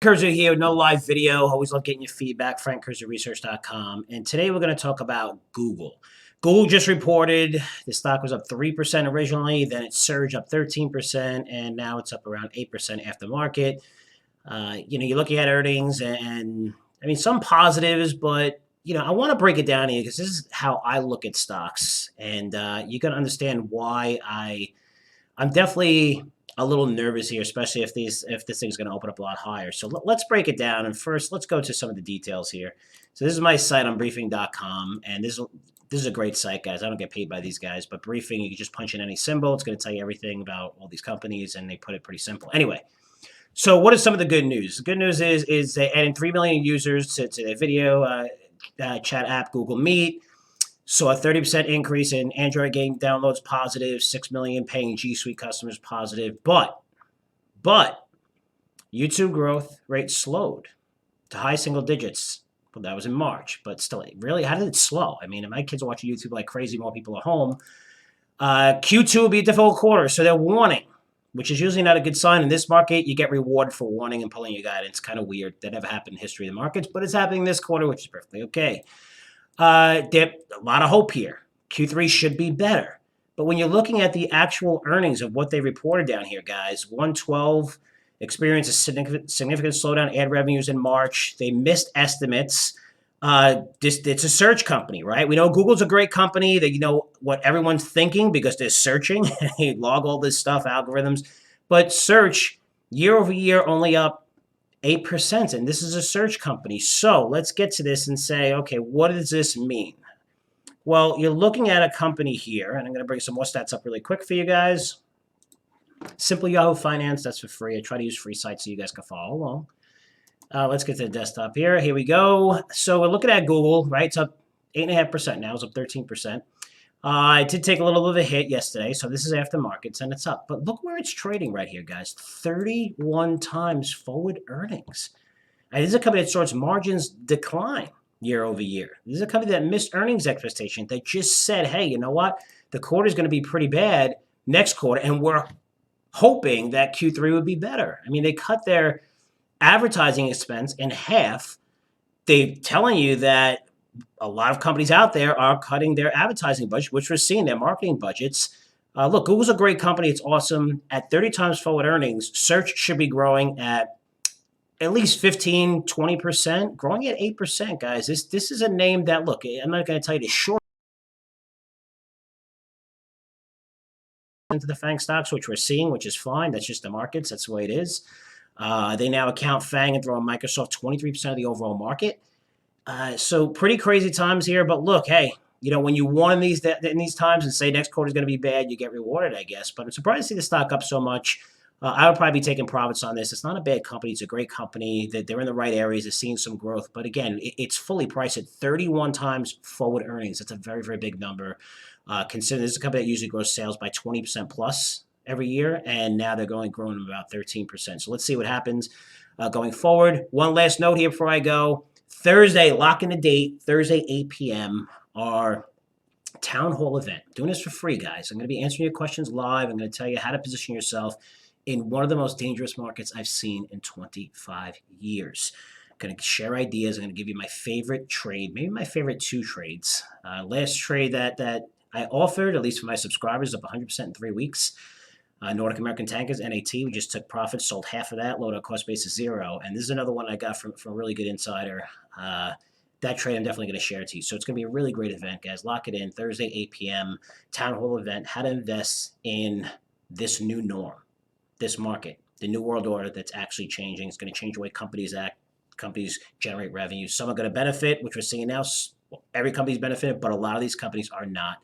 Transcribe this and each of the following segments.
Curzio here, no live video. Always love getting your feedback. FrankCurzioResearch.com. And today we're going to talk about Google. Google just reported the stock was up 3% originally, then it surged up 13%, and now it's up around 8% after market. You're looking at earnings, and I mean, some positives, but I want to break it down here because this is how I look at stocks, and you're going to understand why I'm definitely a little nervous here, especially if this thing's going to open up a lot higher. So let's break it down. And first, let's go to some of the details here. So this is my site on briefing.com, and this is a great site, guys. I don't get paid by these guys, but briefing, you can just punch in any symbol. It's going to tell you everything about all these companies, and they put it pretty simple. Anyway, so what is some of the good news? The good news is they added 3 million users to their video chat app, Google Meet. Saw a 30% increase in Android game downloads positive, 6 million paying G Suite customers positive. But YouTube growth rate slowed to high single digits. Well, that was in March, but still, really, how did it slow? I mean, my kids are watching YouTube like crazy, more people at home. Q2 will be a difficult quarter, so they're warning, which is usually not a good sign. In this market, you get rewarded for warning and pulling your guidance. Kind of weird. That never happened in history of the markets, but it's happening this quarter, which is perfectly okay. There's a lot of hope here. Q3 should be better. But when you're looking at the actual earnings of what they reported down here, guys, 112 experienced a significant slowdown in ad revenues in March. They missed estimates. It's a search company, right? We know Google's a great company. That what everyone's thinking because they're searching. They log all this stuff, algorithms. But search, year over year, only up 8%, and this is a search company. So let's get to this and say, okay, what does this mean? Well, you're looking at a company here, and I'm going to bring some more stats up really quick for you guys. Simple Yahoo Finance, that's for free. I try to use free sites so you guys can follow along. Let's get to the desktop here. Here we go. So we're looking at Google, right? It's up 8.5% now. It's up 13%. It did take a little bit of a hit yesterday, so this is after markets, and it's up. But look where it's trading right here, guys. 31 times forward earnings. And this is a company that saw its margins decline year over year. This is a company that missed earnings expectation, that just said, hey, you know what? The quarter is going to be pretty bad next quarter, and we're hoping that Q3 would be better. I mean, they cut their advertising expense in half. They're telling you that a lot of companies out there are cutting their advertising budget, which we're seeing their marketing budgets. Look, Google's a great company. It's awesome. At 30 times forward earnings, search should be growing at least 15, 20%, growing at 8%, guys. This is a name that, look, I'm not going to tell you to short into the FANG stocks, which we're seeing, which is fine. That's just the markets. That's the way it is. They now account FANG and throw in Microsoft 23% of the overall market. So pretty crazy times here, but look, hey, when you warn in these times and say next quarter is going to be bad, you get rewarded, I guess. But I'm surprised to see the stock up so much. I would probably be taking profits on this. It's not a bad company. It's a great company. They're in the right areas. They're seeing some growth. But again, it's fully priced at 31 times forward earnings. That's a very, very big number. Considering this is a company that usually grows sales by 20% plus every year, and now they're growing about 13%. So let's see what happens going forward. One last note here before I go. Thursday, lock in the date, Thursday, 8 p.m., our town hall event. Doing this for free, guys. I'm going to be answering your questions live. I'm going to tell you how to position yourself in one of the most dangerous markets I've seen in 25 years. I'm going to share ideas. I'm going to give you my favorite trade, maybe my favorite 2 trades. Last trade that I offered, at least for my subscribers, up 100% in 3 weeks. Nordic American Tankers, NAT, we just took profits, sold half of that, load our cost base is 0. And this is another one I got from a really good insider. That trade I'm definitely going to share it to you. So it's going to be a really great event, guys. Lock it in, Thursday, 8 p.m., town hall event, how to invest in this new norm, this market, the new world order that's actually changing. It's going to change the way companies act, companies generate revenue. Some are going to benefit, which we're seeing now. Well, every company's benefited, but a lot of these companies are not.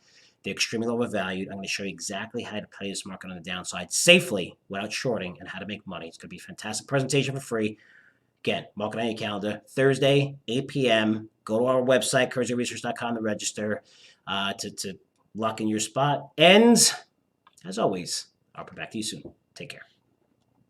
They're extremely overvalued. I'm going to show you exactly how to play this market on the downside safely without shorting and how to make money. It's going to be a fantastic presentation for free. Again, mark it on your calendar. Thursday, 8 p.m. Go to our website, CurzioResearch.com, to register to lock in your spot. And as always, I'll be back to you soon. Take care.